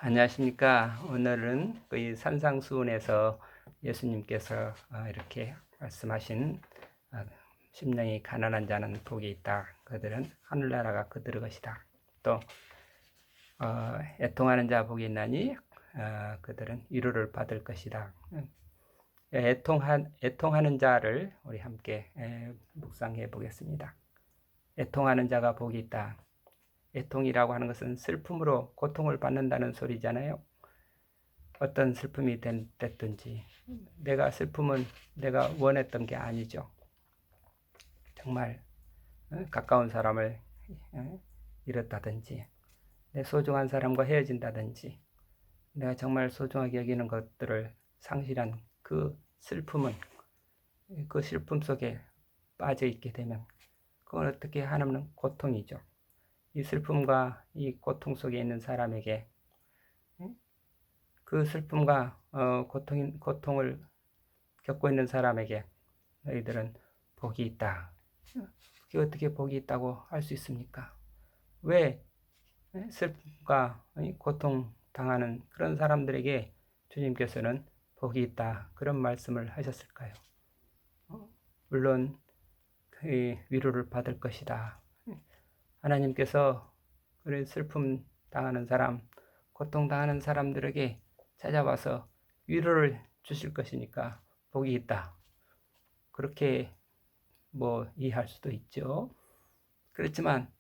안녕하십니까. 오늘은 이 산상수훈에서 예수님께서 이렇게 말씀하신 심령이 가난한 자는 복이 있다. 그들은 하늘나라가 그들의 것이다. 또 애통하는 자 복이 있나니 그들은 위로를 받을 것이다. 애통하는 자를 우리 함께 묵상해 보겠습니다. 애통하는 자가 복이 있다. 애통이라고 하는 것은 슬픔으로 고통을 받는다는 소리잖아요. 어떤 슬픔이 됐든지 내가 슬픔은 내가 원했던 게 아니죠. 정말 가까운 사람을 잃었다든지 내 소중한 사람과 헤어진다든지 내가 정말 소중하게 여기는 것들을 상실한 그 슬픔은 그 슬픔 속에 빠져 있게 되면 그건 어떻게 하나는 고통이죠. 이 슬픔과 이 고통 속에 있는 사람에게 그 슬픔과 고통을 겪고 있는 사람에게 너희들은 복이 있다. 그게 어떻게 복이 있다고 할 수 있습니까? 왜 슬픔과 고통 당하는 그런 사람들에게 주님께서는 복이 있다 그런 말씀을 하셨을까요? 물론 위로를 받을 것이다. 하나님께서 그런 슬픔 당하는 사람, 고통 당하는 사람들에게 찾아와서 위로를 주실 것이니까 복이 있다. 그렇게 이해할 수도 있죠. 그렇지만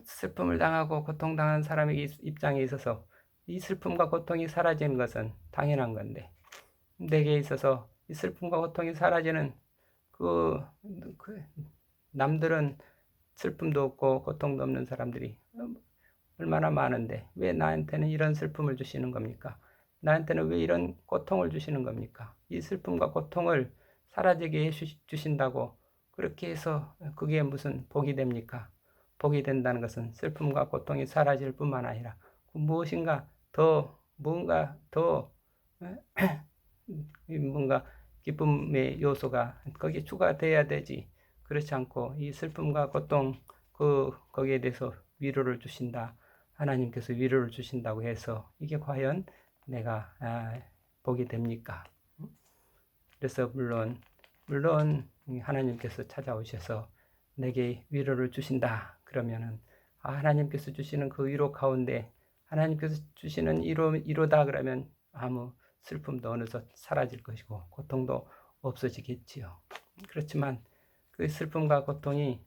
슬픔을 당하고 고통당하는 사람의 입장에 있어서 이 슬픔과 고통이 사라지는 것은 당연한 건데 내게 있어서 이 슬픔과 고통이 사라지는 그 남들은 슬픔도 없고 고통도 없는 사람들이 얼마나 많은데 왜 나한테는 이런 슬픔을 주시는 겁니까? 나한테는 왜 이런 고통을 주시는 겁니까? 이 슬픔과 고통을 사라지게 해주신다고 그렇게 해서 그게 무슨 복이 됩니까? 복이 된다는 것은 슬픔과 고통이 사라질 뿐만 아니라 무엇인가 더 뭔가 더 뭔가 기쁨의 요소가 거기에 추가돼야 되지. 그렇지 않고 이 슬픔과 고통 거기에 대해서 위로를 주신다. 하나님께서 위로를 주신다고 해서 이게 과연 내가 복이 됩니까? 그래서 물론 하나님께서 찾아오셔서 내게 위로를 주신다. 그러면은 하나님께서 주시는 그 위로 가운데 하나님께서 주시는 위로다 그러면 아무 슬픔도 어느덧 사라질 것이고 고통도 없어지겠지요. 그렇지만 그 슬픔과 고통이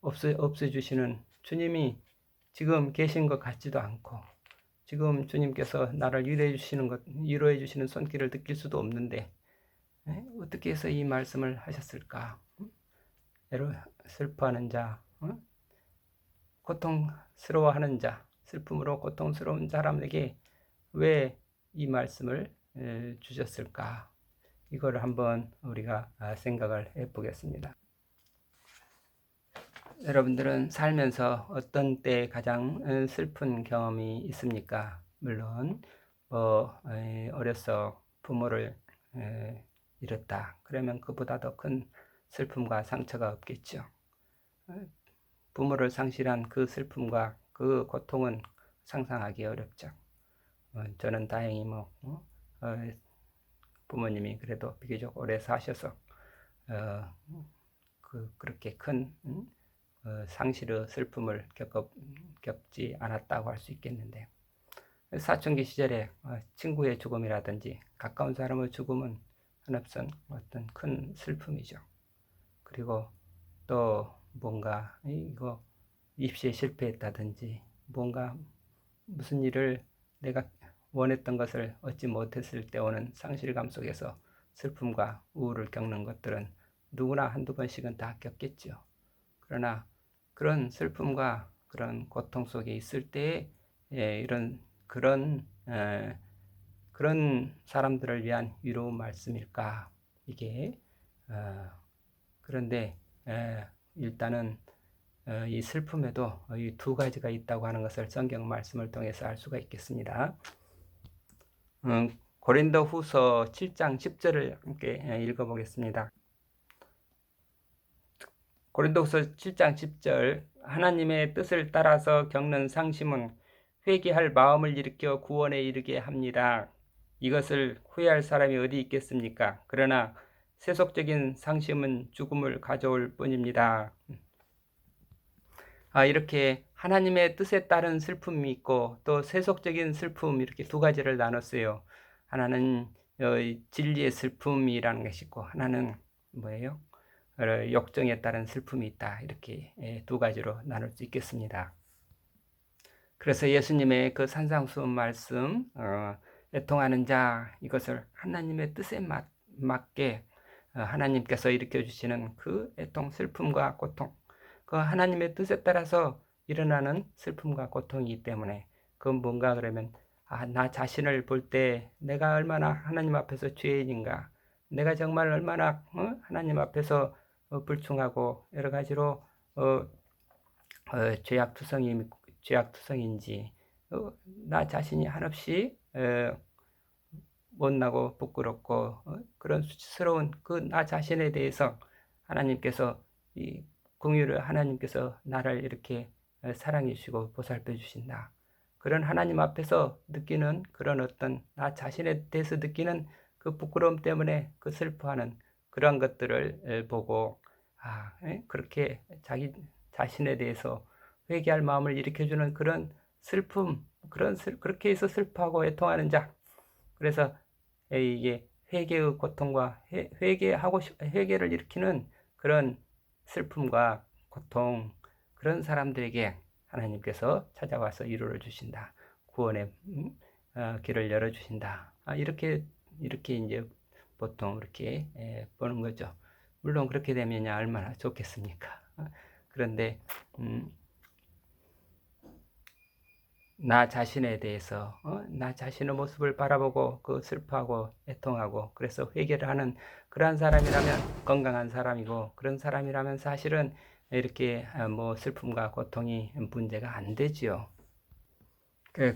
없애주시는 주님이 지금 계신 것 같지도 않고 지금 주님께서 나를 위로해 주시는 손길을 느낄 수도 없는데 어떻게 해서 이 말씀을 하셨을까? 슬퍼하는 자, 고통스러워하는 자, 슬픔으로 고통스러운 사람에게 왜 이 말씀을 주셨을까? 이걸 한번 우리가 생각을 해보겠습니다. 여러분들은 살면서 어떤 때 가장 슬픈 경험이 있습니까? 물론 어려서 부모를 잃었다. 그러면 그보다 더 큰 슬픔과 상처가 없겠죠. 부모를 상실한 그 슬픔과 그 고통은 상상하기 어렵죠. 저는 다행히 부모님이 그래도 비교적 오래 사셔서 그렇게 큰 상실의 슬픔을 겪지 않았다고 할 수 있겠는데 사춘기 시절에 친구의 죽음이라든지 가까운 사람의 죽음은 한없은 어떤 큰 슬픔이죠. 그리고 또 뭔가 이거 입시에 실패했다든지 뭔가 무슨 일을 내가 원했던 것을 얻지 못했을 때 오는 상실감 속에서 슬픔과 우울을 겪는 것들은 누구나 한두 번씩은 다 겪겠죠. 그러나 그런 슬픔과 그런 고통 속에 있을 때에 그런 사람들을 위한 위로 말씀일까? 이게 그런데 일단은 이 슬픔에도 이 두 가지가 있다고 하는 것을 성경 말씀을 통해서 알 수가 있겠습니다. 고린도 후서 7장 10절을 함께 읽어보겠습니다. 고린도후서 7장 10절 하나님의 뜻을 따라서 겪는 상심은 회개할 마음을 일으켜 구원에 이르게 합니다. 이것을 후회할 사람이 어디 있겠습니까? 그러나 세속적인 상심은 죽음을 가져올 뿐입니다. 이렇게 하나님의 뜻에 따른 슬픔이 있고 또 세속적인 슬픔, 이렇게 두 가지를 나눴어요. 하나는 진리의 슬픔이라는 것이 있고, 하나는 뭐예요? 역정에 따른 슬픔이 있다. 이렇게 두 가지로 나눌 수 있겠습니다. 그래서 예수님의 그 산상수훈 말씀, 애통하는 자, 이것을 하나님의 뜻에 맞게 하나님께서 일으켜 주시는 그 애통, 슬픔과 고통, 그 하나님의 뜻에 따라서 일어나는 슬픔과 고통이기 때문에, 그건 뭔가 그러면 나 자신을 볼 때 내가 얼마나 하나님 앞에서 죄인인가, 내가 정말 얼마나 하나님 앞에서 불충하고 여러 가지로 죄악투성인지, 나 자신이 한없이 못나고 부끄럽고 그런 수치스러운 그 나 자신에 대해서 하나님께서 이 긍휼을, 하나님께서 나를 이렇게 사랑해 주시고 보살펴 주신다. 그런 하나님 앞에서 느끼는 그런 어떤 나 자신에 대해서 느끼는 그 부끄러움 때문에 그 슬퍼하는 그런 것들을 보고 그렇게 자기 자신에 대해서 회개할 마음을 일으켜주는 그런 슬픔, 그렇게 해서 슬퍼하고 애통하는 자. 그래서 이게 회개의 고통과 회개를 일으키는 그런 슬픔과 고통, 그런 사람들에게 하나님께서 찾아와서 위로를 주신다. 구원의 길을 열어주신다. 이렇게 이제 보통 이렇게 보는 거죠. 물론 그렇게 되면 얼마나 좋겠습니까? 그런데 나 자신에 대해서 나 자신의 모습을 바라보고 그 슬퍼하고 애통하고 그래서 회개를 하는 그러한 사람이라면 건강한 사람이고, 그런 사람이라면 사실은 이렇게 뭐 슬픔과 고통이 문제가 안 되지요.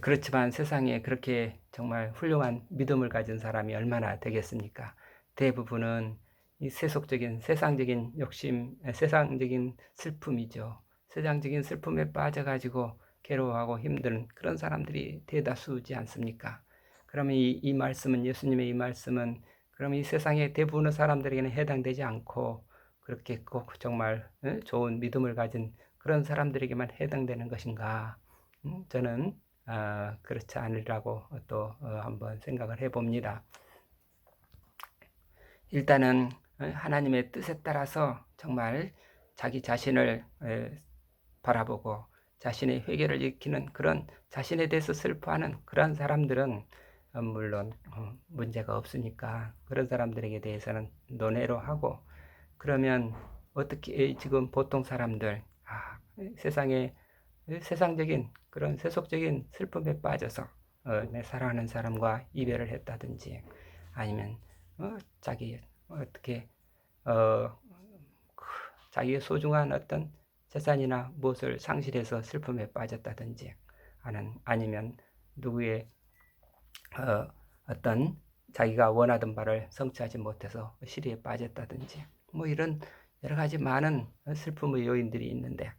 그렇지만 세상에 그렇게 정말 훌륭한 믿음을 가진 사람이 얼마나 되겠습니까? 대부분은 이 세상적인 욕심, 세상적인 슬픔이죠. 세상적인 슬픔에 빠져가지고 괴로워하고 힘든 그런 사람들이 대다수지 않습니까? 그러면 이 말씀은, 예수님의 이 말씀은 그러면 이 세상의 대부분의 사람들에게는 해당되지 않고, 그렇게 꼭 정말 좋은 믿음을 가진 그런 사람들에게만 해당되는 것인가? 저는 그렇지 않으리라고 또 한번 생각을 해봅니다. 일단은 하나님의 뜻에 따라서 정말 자기 자신을 바라보고 자신의 회개를 일으키는 그런, 자신에 대해서 슬퍼하는 그런 사람들은 물론 문제가 없으니까 그런 사람들에게 대해서는 논외로 하고, 그러면 어떻게 지금 보통 사람들 세상에 세상적인 그런 세속적인 슬픔에 빠져서 내 사랑하는 사람과 이별을 했다든지, 아니면 자기 어떻게 자기의 소중한 어떤 재산이나 무엇을 상실해서 슬픔에 빠졌다든지, 아니면 누구의 어떤 자기가 원하던 바를 성취하지 못해서 시리에 빠졌다든지, 뭐 이런 여러 가지 많은 슬픔의 요인들이 있는데,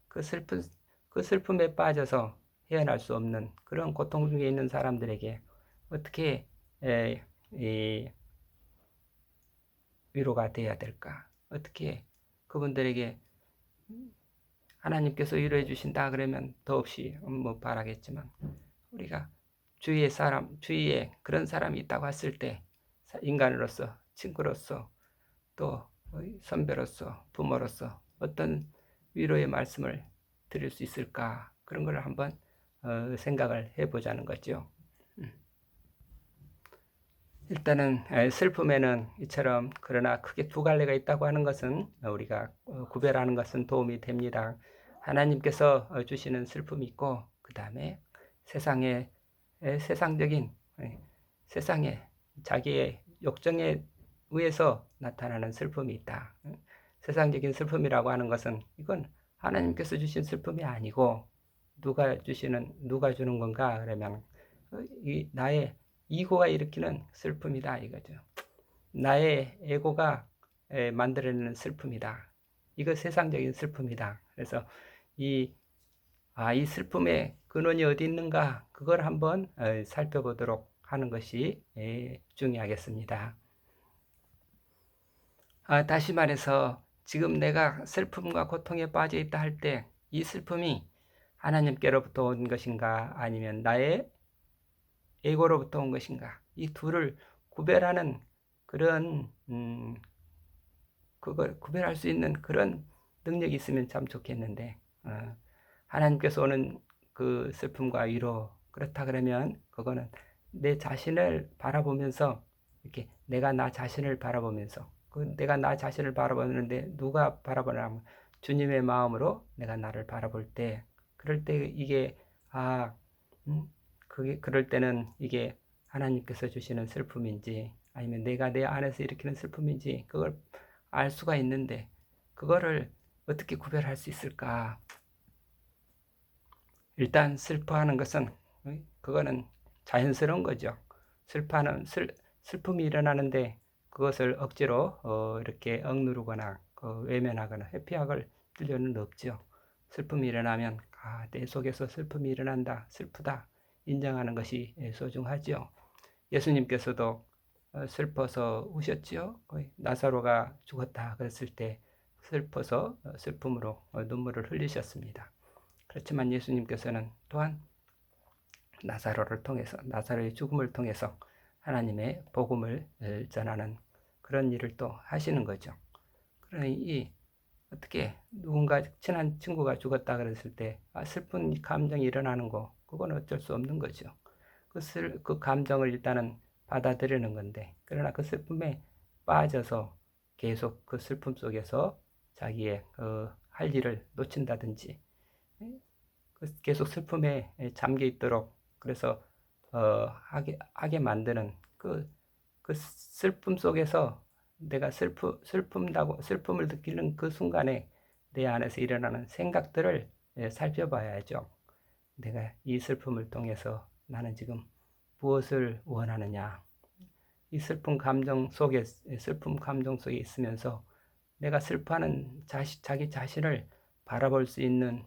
그 슬픔에 빠져서 헤어날 수 없는 그런 고통 중에 있는 사람들에게 어떻게 위로가 돼야 될까? 어떻게 그분들에게 하나님께서 위로해 주신다 그러면 더없이 뭐 바라겠지만, 우리가 주위에 그런 사람이 있다고 했을 때 인간으로서, 친구로서, 또 선배로서, 부모로서 어떤 위로의 말씀을 드릴 수 있을까? 그런 걸 한번 생각을 해보자는 거죠. 일단은 슬픔에는 이처럼 그러나 크게 두 갈래가 있다고 하는 것은 우리가 구별하는 것은 도움이 됩니다. 하나님께서 주시는 슬픔이 있고, 그 다음에 세상적인 세상에 자기의 욕정에 의해서 나타나는 슬픔이 있다. 세상적인 슬픔이라고 하는 것은 이건 하나님께서 주신 슬픔이 아니고 누가 주는 건가 그러면 나의 이고가 일으키는 슬픔이다 이거죠. 나의 에고가 만들어내는 슬픔이다. 이거 세상적인 슬픔이다. 그래서 이 이 슬픔의 근원이 어디 있는가, 그걸 한번 살펴보도록 하는 것이 중요하겠습니다. 다시 말해서 지금 내가 슬픔과 고통에 빠져 있다 할 때 이 슬픔이 하나님께로부터 온 것인가 아니면 나의 에고로부터 온 것인가, 이 둘을 구별하는 그런 그걸 구별할 수 있는 그런 능력이 있으면 참 좋겠는데, 하나님께서 오는 그 슬픔과 위로, 그렇다 그러면 그거는 내 자신을 바라보면서, 이렇게 내가 나 자신을 바라보면서, 내가 나 자신을 바라보는데 누가 바라보냐면 주님의 마음으로 내가 나를 바라볼 때, 그럴 때 이게 그게 그럴 때는 이게 하나님께서 주시는 슬픔인지 아니면 내가 내 안에서 일으키는 슬픔인지 그걸 알 수가 있는데, 그거를 어떻게 구별할 수 있을까? 일단 슬퍼하는 것은 그거는 자연스러운 거죠. 슬픔이 일어나는데 그것을 억지로 이렇게 억누르거나 외면하거나 회피할 필요는 없죠. 슬픔이 일어나면 내 속에서 슬픔이 일어난다, 슬프다 인정하는 것이 소중하죠. 예수님께서도 슬퍼서 우셨지요. 나사로가 죽었다 그랬을 때 슬퍼서 슬픔으로 눈물을 흘리셨습니다. 그렇지만 예수님께서는 또한 나사로의 죽음을 통해서 하나님의 복음을 전하는 그런 일을 또 하시는 거죠. 그러니 어떻게 누군가 친한 친구가 죽었다 그랬을 때 슬픈 감정이 일어나는 거, 그건 어쩔 수 없는 거죠. 그 감정을 일단은 받아들이는 건데, 그러나 그 슬픔에 빠져서 계속 그 슬픔 속에서 자기의 할 일을 놓친다든지, 계속 슬픔에 잠겨 있도록, 그래서 하게 만드는 그 슬픔 속에서 내가 슬픔을 느끼는 그 순간에 내 안에서 일어나는 생각들을 살펴봐야죠. 내가 이 슬픔을 통해서 나는 지금 무엇을 원하느냐? 이 슬픔 감정 속에 있으면서 내가 슬퍼하는 자기 자신을 바라볼 수 있는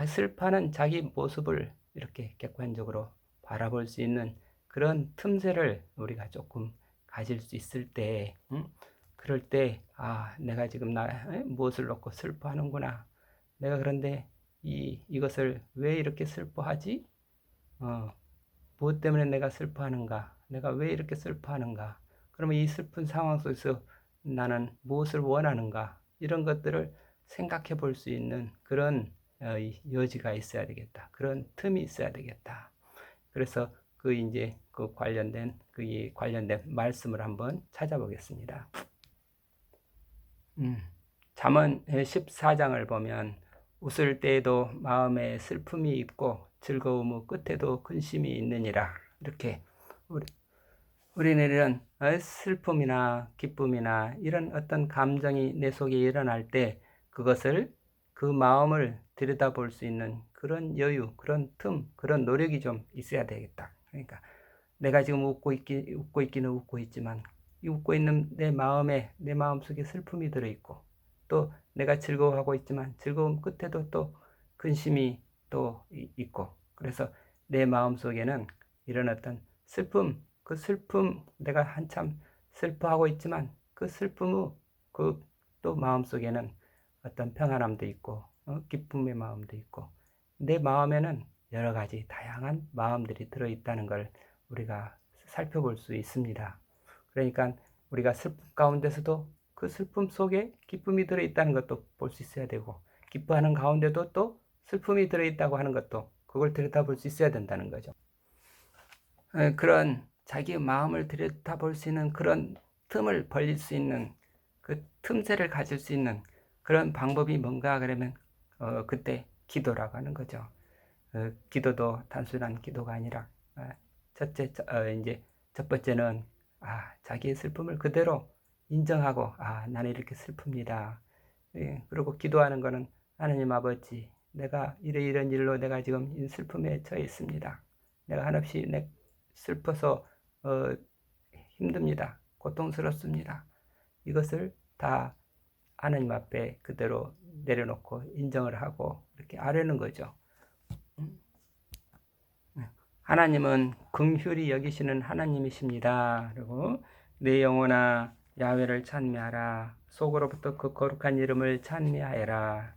슬퍼하는 자기 모습을 이렇게 객관적으로 바라볼 수 있는 그런 틈새를 우리가 조금 가질 수 있을 때, 그럴 때, 내가 지금 무엇을 놓고 슬퍼하는구나. 내가 그런데 이것을 왜 이렇게 슬퍼하지? 무엇 때문에 내가 슬퍼하는가? 내가 왜 이렇게 슬퍼하는가? 그러면 이 슬픈 상황 속에서 나는 무엇을 원하는가? 이런 것들을 생각해 볼 수 있는 그런 여지가 있어야 되겠다. 그런 틈이 있어야 되겠다. 그래서 관련된 말씀을 한번 찾아보겠습니다. 잠언 14장을 보면 웃을 때에도 마음에 슬픔이 있고 즐거움 끝에도 근심이 있느니라. 이렇게 우리는 슬픔이나 기쁨이나 이런 어떤 감정이 내 속에 일어날 때 그 마음을 들여다볼 수 있는 그런 여유, 그런 틈, 그런 노력이 좀 있어야 되겠다. 그러니까 내가 지금 웃고 있기는 웃고 있지만 이 웃고 있는 내 마음 속에 슬픔이 들어있고, 또 내가 즐거워하고 있지만 즐거움 끝에도 또 근심이 또 있고, 그래서 내 마음 속에는 이런 어떤 그 슬픔, 내가 한참 슬퍼하고 있지만 그 슬픔의 또 마음 속에는 어떤 평안함도 있고 기쁨의 마음도 있고, 내 마음에는 여러 가지 다양한 마음들이 들어있다는 걸 우리가 살펴볼 수 있습니다. 그러니까 우리가 슬픔 가운데서도 그 슬픔 속에 기쁨이 들어있다는 것도 볼 수 있어야 되고, 기뻐하는 가운데도 또 슬픔이 들어있다고 하는 것도 그걸 들여다볼 수 있어야 된다는 거죠. 그런 자기 마음을 들여다볼 수 있는 그런 틈을 벌릴 수 있는 그 틈새를 가질 수 있는 그런 방법이 뭔가 그러면 그때 기도라고 하는 거죠. 기도도 단순한 기도가 아니라 첫 번째는 자기의 슬픔을 그대로 인정하고 나는 이렇게 슬픕니다. 그리고 기도하는 거는 하나님 아버지, 내가 이런 일로 내가 지금 이 슬픔에 처해 있습니다. 내가 한없이 슬퍼서 힘듭니다. 고통스럽습니다. 이것을 다 하나님 앞에 그대로 내려놓고 인정을 하고 이렇게 아뢰는 거죠. 하나님은 긍휼히 여기시는 하나님이십니다. 그리고 내 영혼아 야훼를 찬미하라. 속으로부터 그 거룩한 이름을 찬미하여라.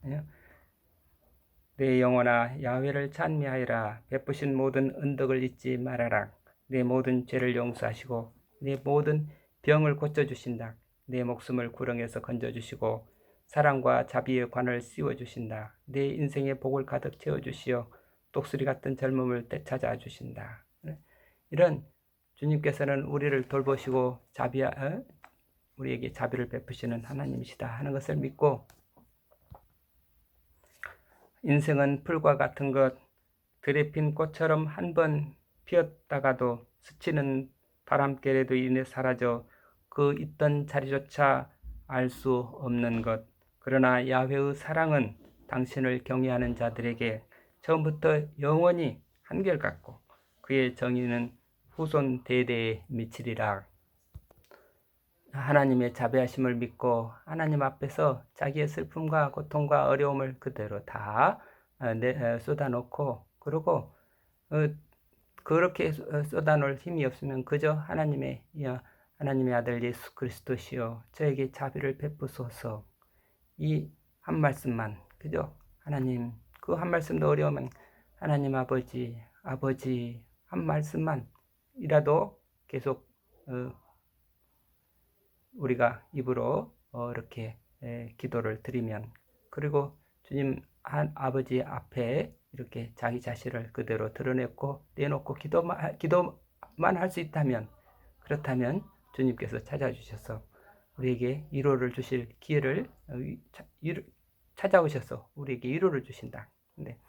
내 영혼아 야훼를 찬미하여라. 베푸신 모든 은덕을 잊지 말아라. 내 모든 죄를 용서하시고 내 모든 병을 고쳐주신다. 내 목숨을 구렁에서 건져주시고 사랑과 자비의 관을 씌워주신다. 내 인생의 복을 가득 채워주시어 독수리 같은 젊음을 되찾아 주신다. 이런 주님께서는 우리를 돌보시고 우리에게 자비를 베푸시는 하나님이시다 하는 것을 믿고, 인생은 풀과 같은 것, 들에 핀 꽃처럼 한 번 피었다가도 스치는 바람결에도 인해 사라져 그 있던 자리조차 알 수 없는 것. 그러나 야훼의 사랑은 당신을 경외하는 자들에게 처음부터 영원히 한결같고 그의 정의는 후손 대대에 미치리라. 하나님의 자비하심을 믿고 하나님 앞에서 자기의 슬픔과 고통과 어려움을 그대로 다 쏟아놓고, 그리고 그렇게 쏟아놓을 힘이 없으면 그저 하나님의 아들 예수 그리스도시여 저에게 자비를 베푸소서, 이 한 말씀만, 그죠? 하나님, 그 한 말씀도 어려우면 하나님 아버지 한 말씀만이라도 계속 우리가 입으로 이렇게 기도를 드리면, 그리고 주님 아버지 앞에 이렇게 자기 자신을 그대로 드러내고 내놓고 기도만 할 수 있다면, 그렇다면 주님께서 찾아주셔서 우리에게 위로를 주실 기회를 찾아오셔서 우리에게 위로를 주신다. 근데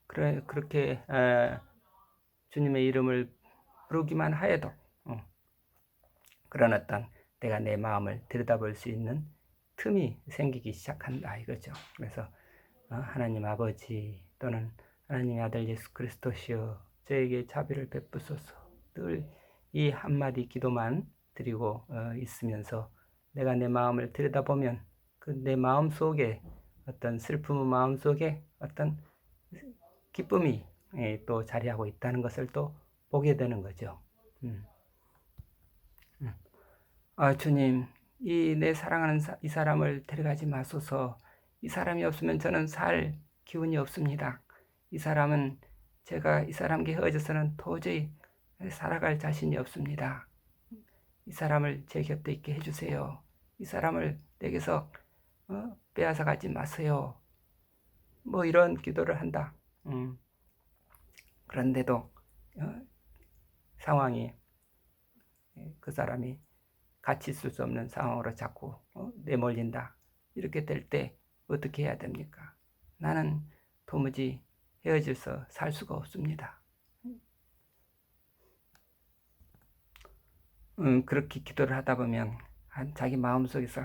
그렇게 주님의 이름을 부르기만 하여도 그런 어떤 내가 내 마음을 들여다볼 수 있는 틈이 생기기 시작한다 이거죠. 그래서 하나님 아버지 또는 하나님의 아들 예수 그리스도시여 저에게 자비를 베푸소서, 늘 이 한마디 기도만 드리고 있으면서 내가 내 마음을 들여다보면 그 내 마음 속에 어떤 슬픔의 마음 속에 어떤 기쁨이 또 자리하고 있다는 것을 또 보게 되는 거죠. 주님, 이 내 사랑하는 이 사람을 데려가지 마소서. 이 사람이 없으면 저는 살 기운이 없습니다. 이 사람은 제가 이 사람과 헤어져서는 도저히 살아갈 자신이 없습니다. 이 사람을 제 곁에 있게 해주세요. 이 사람을 내게서 빼앗아 가지 마세요. 뭐 이런 기도를 한다. 그런데도 상황이 그 사람이 같이 있을 수 없는 상황으로 자꾸 내몰린다. 이렇게 될 때 어떻게 해야 됩니까? 나는 도무지 헤어져서 살 수가 없습니다. 그렇게 기도를 하다 보면 자기 마음속에서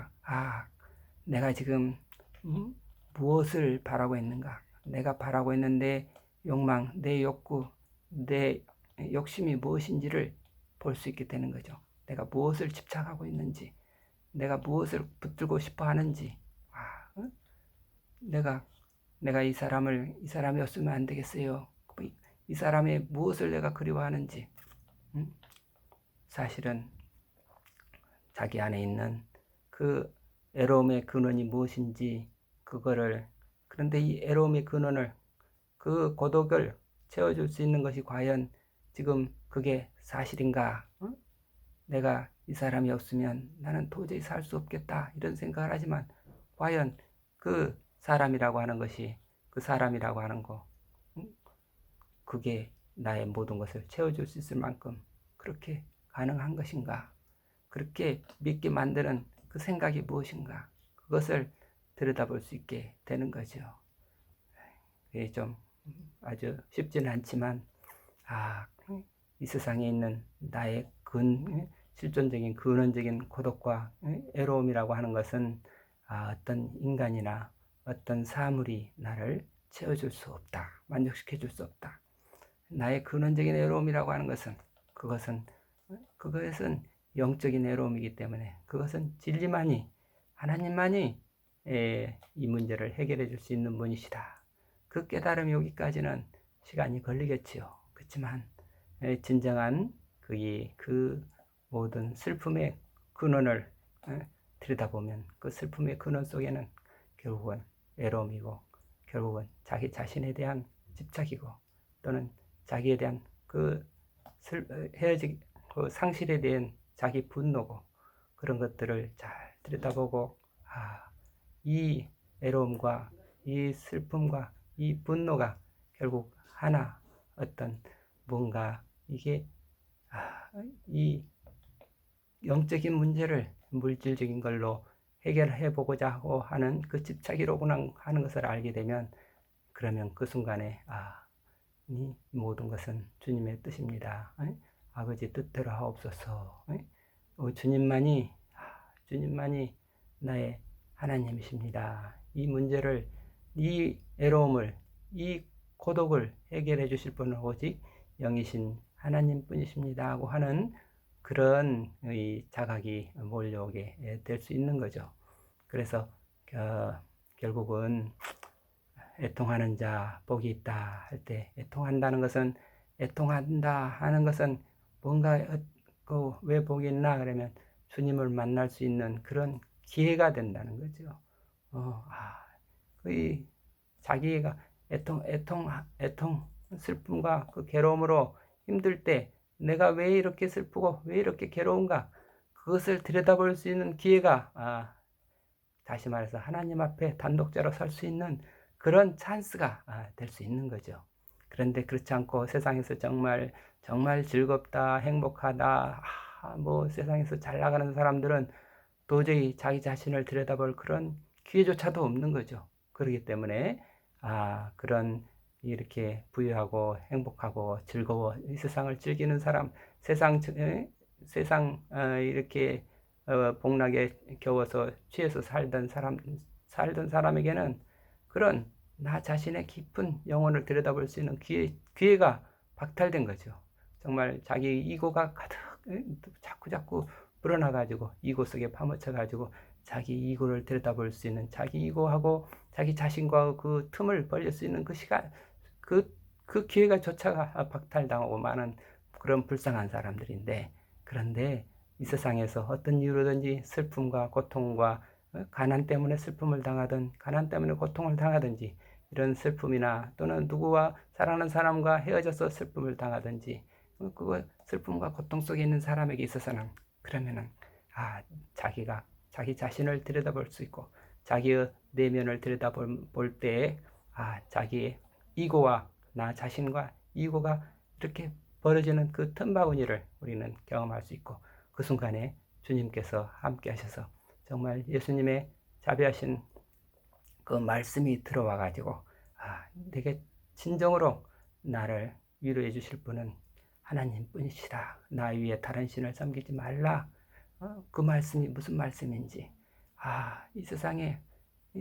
내가 지금 무엇을 바라고 있는가? 내가 바라고 있는 내 욕망, 내 욕구, 내 욕심이 무엇인지를 볼 수 있게 되는 거죠. 내가 무엇을 집착하고 있는지, 내가 무엇을 붙들고 싶어 하는지, 내가 이 사람이 없으면 안 되겠어요. 이 사람의 무엇을 내가 그리워하는지, 사실은 자기 안에 있는 그 애로움의 근원이 무엇인지 그런데 이 애로움의 근원을, 그 고독을 채워줄 수 있는 것이 과연 지금 그게 사실인가? 내가 이 사람이 없으면 나는 도저히 살 수 없겠다 이런 생각을 하지만, 과연 그 사람이라고 하는 것이, 그 사람이라고 하는 거, 그게 나의 모든 것을 채워줄 수 있을 만큼 그렇게 가능한 것인가? 그렇게 믿게 만드는 그 생각이 무엇인가? 그것을 들여다볼 수 있게 되는 거죠. 이게 좀 아주 쉽지는 않지만, 이 세상에 있는 나의 실존적인 근원적인 고독과 애로움이라고 하는 것은 어떤 인간이나 어떤 사물이 나를 채워줄 수 없다, 만족시켜줄 수 없다. 나의 근원적인 애로움이라고 하는 것은 그것은 영적인 애로움이기 때문에 그것은 진리만이 하나님만이 이 문제를 해결해 줄 수 있는 분이시다. 그 깨달음이 오기까지는 시간이 걸리겠지요. 그렇지만 진정한 그 모든 슬픔의 근원을 들여다보면 그 슬픔의 근원 속에는 결국은 외로움이고 결국은 자기 자신에 대한 집착이고 또는 자기에 대한 그 그 상실에 대한 자기 분노고 그런 것들을 잘 들여다보고 이 외로움과 이 슬픔과 이 분노가 결국 하나 어떤 뭔가 이게 이 영적인 문제를 물질적인 걸로 해결해 보고자 하는 그 집착이로구나 하는 것을 알게 되면 그러면 그 순간에 이 모든 것은 주님의 뜻입니다. 아버지 뜻대로 하옵소서. 주님만이 나의 하나님이십니다. 이 문제를, 이 외로움을, 이 고독을 해결해 주실 분은 오직 영이신 하나님뿐이십니다 하고 하는 그런 자각이 몰려오게 될 수 있는 거죠. 그래서 결국은 애통하는 자 복이 있다 할 때 애통한다는 것은 애통한다 하는 것은 뭔가 왜 복이 있나 그러면 주님을 만날 수 있는 그런 기회가 된다는 거죠. 자기가 애통 슬픔과 그 괴로움으로 힘들 때 내가 왜 이렇게 슬프고 왜 이렇게 괴로운가 그것을 들여다볼 수 있는 기회가 다시 말해서 하나님 앞에 단독자로 설 수 있는 그런 찬스가 될 수 있는 거죠. 그런데 그렇지 않고 세상에서 정말 즐겁다, 행복하다, 뭐 세상에서 잘 나가는 사람들은 도저히 자기 자신을 들여다볼 그런 기회조차도 없는 거죠. 그렇기 때문에 그런 이렇게 부유하고 행복하고 즐거워 이 세상을 즐기는 사람, 세상 이렇게 복락에 겨워서 취해서 살던 사람에게는 그런 나 자신의 깊은 영혼을 들여다볼 수 있는 기회가 박탈된 거죠. 정말 자기 이고가 가득 자꾸 불어나가지고 이고 속에 파묻혀가지고 자기 이고를 들여다볼 수 있는 자기 이고하고 자기 자신과 그 틈을 벌릴 수 있는 그 시간 그 기회가 조차가 박탈당하고 많은 그런 불쌍한 사람들인데 그런데 이 세상에서 어떤 이유로든지 슬픔과 고통과 가난 때문에 슬픔을 당하든 가난 때문에 고통을 당하든지 이런 슬픔이나 또는 누구와 사랑하는 사람과 헤어져서 슬픔을 당하든지 그 슬픔과 고통 속에 있는 사람에게 있어서는 그러면은 자기가 자기 자신을 들여다볼 수 있고 자기의 내면을 들여다볼 때에 자기의 이고와 나 자신과 이고가 이렇게 벌어지는 그 틈바구니를 우리는 경험할 수 있고 그 순간에 주님께서 함께 하셔서 정말 예수님의 자비하신 그 말씀이 들어와 가지고 내게 진정으로 나를 위로해 주실 분은 하나님 뿐이시다. 나 위에 다른 신을 섬기지 말라. 그 말씀이 무슨 말씀인지 이 세상에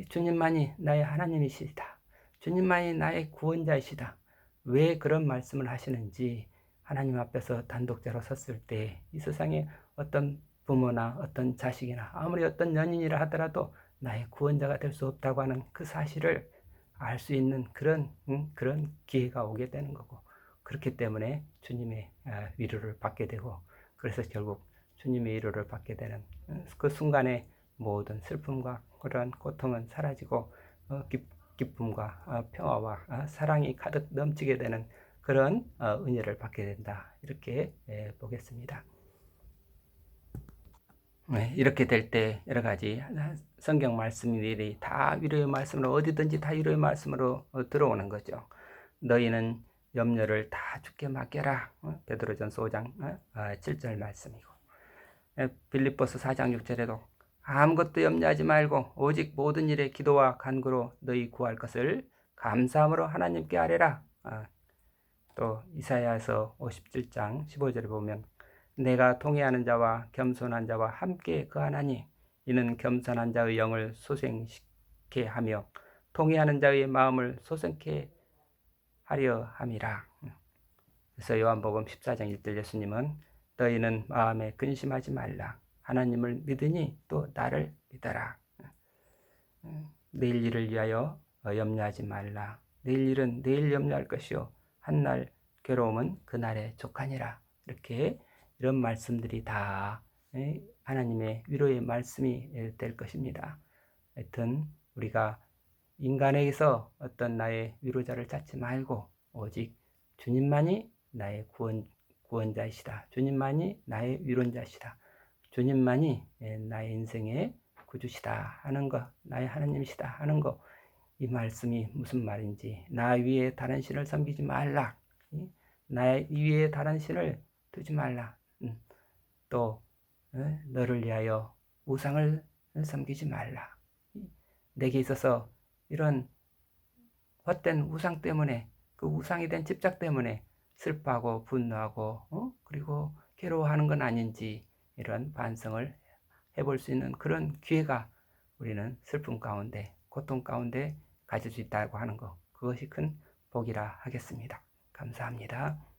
주님만이 나의 하나님이시다. 주님만이 나의 구원자이시다. 왜 그런 말씀을 하시는지 하나님 앞에서 단독자로 섰을 때 이 세상에 어떤 부모나 어떤 자식이나 아무리 어떤 연인이라 하더라도 나의 구원자가 될 수 없다고 하는 그 사실을 알 수 있는 그런 기회가 오게 되는 거고 그렇기 때문에 주님의 위로를 받게 되고 그래서 결국 주님의 위로를 받게 되는 그 순간에 모든 슬픔과 그런 고통은 사라지고 기쁨과 평화와 사랑이 가득 넘치게 되는 그런 은혜를 받게 된다. 이렇게 보겠습니다. 이렇게 될 때 여러 가지 성경 말씀들이 다 위로의 말씀으로 어디든지 다 위로의 말씀으로 들어오는 거죠. 너희는 염려를 다 주께 맡겨라. 베드로전서 5장 7절 말씀이고 빌립보서 4장 6절에도 아무것도 염려하지 말고 오직 모든 일에 기도와 간구로 너희 구할 것을 감사함으로 하나님께 아뢰라. 또 이사야서 57장 15절에 보면 내가 통회하는 자와 겸손한 자와 함께 거하나니 이는 겸손한 자의 영을 소생케 하며 통회하는 자의 마음을 소생케 하려 함이라. 그래서 요한복음 14장 1절 예수님은 너희는 마음에 근심하지 말라. 하나님을 믿으니 또 나를 믿어라. 내일 일을 위하여 염려하지 말라. 내일 일은 내일 염려할 것이요 한날 괴로움은 그날에 족하니라. 이렇게 이런 말씀들이 다 하나님의 위로의 말씀이 될 것입니다. 하여튼 우리가 인간에게서 어떤 나의 위로자를 찾지 말고 오직 주님만이 나의 구원자이시다. 주님만이 나의 위로자이시다. 주님만이 나의 인생의 구주시다 하는 것, 나의 하나님이시다 하는 것, 이 말씀이 무슨 말인지, 나 위에 다른 신을 섬기지 말라. 나 위에 다른 신을 두지 말라. 또 너를 위하여 우상을 섬기지 말라. 내게 있어서 이런 헛된 우상 때문에, 그 우상에 대한 집착 때문에 슬퍼하고 분노하고 그리고 괴로워하는 건 아닌지 이런 반성을 해볼 수 있는 그런 기회가 우리는 슬픔 가운데, 고통 가운데 가질 수 있다고 하는 것, 그것이 큰 복이라 하겠습니다. 감사합니다.